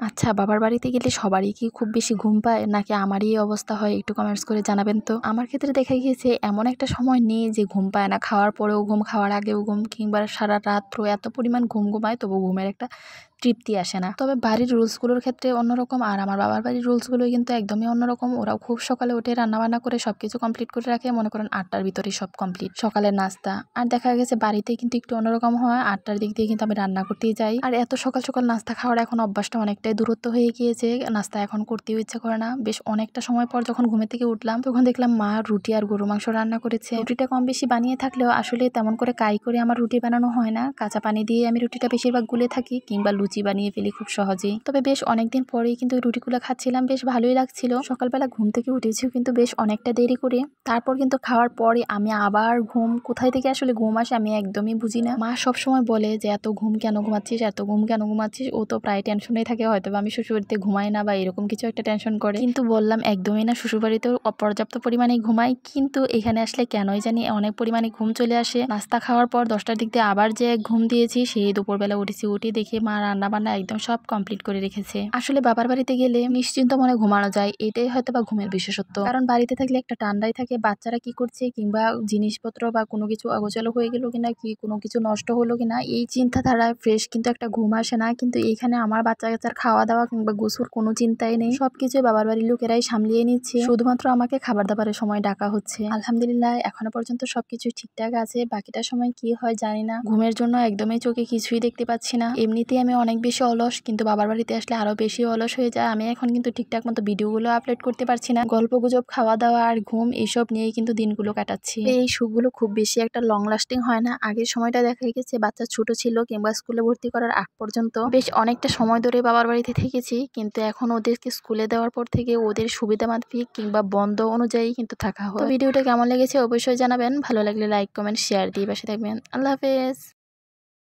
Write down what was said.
আচ্ছা, বাবার বাড়িতে গেলে সবারই কি খুব বেশি ঘুম পায়, নাকি আমারই এই অবস্থা হয়? একটু কমেন্টস করে জানাবেন তো। আমার ক্ষেত্রে দেখা গিয়েছে এমন একটা সময় নেই যে ঘুম পায় না। খাওয়ার পরেও ঘুম, খাওয়ার আগেও ঘুম, কিংবা সারা রাত্র এত পরিমাণ ঘুম ঘুমায় তবু ঘুমের একটা তৃপ্তি আসে না। তবে বাড়ির রুলসগুলোর ক্ষেত্রে অন্যরকম, আর আমার বাবার বাড়ির রুলসগুলো কিন্তু একদমই অন্যরকম। ওরাও খুব সকালে উঠে রান্নাবান্না করে সবকিছু কমপ্লিট করে রাখে। মনে করেন 8টার ভিতরেই সব কমপ্লিট, সকালের নাস্তা। আর দেখা গেছে বাড়িতে কিন্তু একটু অন্যরকম হয়, 8টার দিক দিয়ে কিন্তু আমি রান্না করতেই যাই। আর এত সকাল সকাল নাস্তা খাওয়ার এখন অভ্যাসটা অনেকটাই দূরত্ব হয়ে গিয়েছে, নাস্তা এখন করতেও ইচ্ছা করে না। বেশ অনেকটা সময় পর যখন ঘুমের থেকে উঠলাম তখন দেখলাম মা রুটি আর গরু মাংস রান্না করেছে। রুটিটা কম বেশি বানিয়ে থাকলেও আসলে তেমন করে কাই করে আমার রুটি বানানো হয় না। কাঁচা পানি দিয়ে আমি রুটিটা বেশিরভাগ গুলে থাকি, কিংবা লুচি বানিয়ে ফেলি খুব সহজেই। তবে বেশ অনেকদিন পরেই কিন্তু রুটিগুলো খাচ্ছিলাম, বেশ ভালোই লাগছিল। সকালবেলা ঘুম থেকে উঠেছি কিন্তু বেশ অনেকটা দেরি করে। তারপর কিন্তু খাওয়ার পরে আমি আবার ঘুম, কোথায় থেকে আসলে ঘুম আসে আমি একদমই বুঝি না। মা সবসময় বলে যে এত ঘুম কেন ঘুমাচ্ছিস, এত ঘুম কেন ঘুমাচ্ছিস। ও তো প্রায় টেনশনেই থাকে, হয়তো আমি শ্বশুরবাড়িতে ঘুমাই না বা এরকম কিছু একটা টেনশন করে। কিন্তু বললাম একদমই না, শ্বশুরবাড়িতেও অপর্যাপ্ত পরিমাণে ঘুমাই, কিন্তু এখানে আসলে কেনই জানি অনেক পরিমাণে ঘুম চলে আসে। নাস্তা খাওয়ার পর 10টার দিক দিয়ে আবার যে ঘুম দিয়েছি, সেই দুপুরবেলা উঠেছি, উঠে দেখি মা রান্না বান্না একদম সব কমপ্লিট করে রেখেছে। আসলে বাবার বাড়িতে গেলে নিশ্চিন্ত মনে ঘুমানো যায়, এটাই হয়তো বা ঘুমের বিশেষত্ব। কারণ বাড়িতে থাকলে একটা ঠান্ডাই থাকে, বাচ্চারা কি করছে কিংবা জিনিসপত্র বা কোনো কিছু অগোছালো হয়ে গেল কিনা, কি কোনো কিছু নষ্ট হলো কিনা, এই চিন্তাধারায় ফ্রেশ কিন্তু একটা ঘুম আসে না। কিন্তু এইখানে আমার বাচ্চা কাচ্চার খাওয়া দাওয়া কিংবা গোসল কোনো চিন্তাই নেই, সবকিছু বাবার বাড়ির লোকেরাই সামলিয়ে নিচ্ছে। শুধুমাত্র আমাকে খাবার দাবারের সময় ডাকা হচ্ছে। আলহামদুলিল্লাহ এখনো পর্যন্ত সবকিছু ঠিকঠাক আছে, বাকিটা সময় কি হয় জানি না। ঘুমের জন্য একদমই চোখে কিছুই দেখতে পাচ্ছি না। এমনিতেই আমি অনেক বেশি অলস, কিন্তু বাবার বাড়িতে আসলে আরো বেশি অলস হয়ে যায়। আমি এখন কিন্তু ঠিকঠাক মতো ভিডিওগুলো আপলোড করতে পারছি না। গল্প গুজব, খাওয়া দাওয়া আর ঘুম, এইসব নিয়েই কিন্তু দিনগুলো কাটাচ্ছি। এই সুখগুলো খুব বেশি একটা লং লাস্টিং হয় না। আগের সময়টা দেখা গেছে বাচ্চা ছোট ছিল কিংবা স্কুলে ভর্তি করার আগ পর্যন্ত বেশ অনেকটা সময় ধরে বাবার বাড়িতে থেকেছি, কিন্তু এখন ওদেরকে স্কুলে দেওয়ার পর থেকে ওদের সুবিধা মাফিক কিংবা বন্ধ অনুযায়ী কিন্তু থাকা হয়। তো ভিডিওটা কেমন লেগেছে অবশ্যই জানাবেন। ভালো লাগলে লাইক, কমেন্ট, শেয়ার দিয়ে পাশে থাকবেন। আল্লাহ হাফেজ।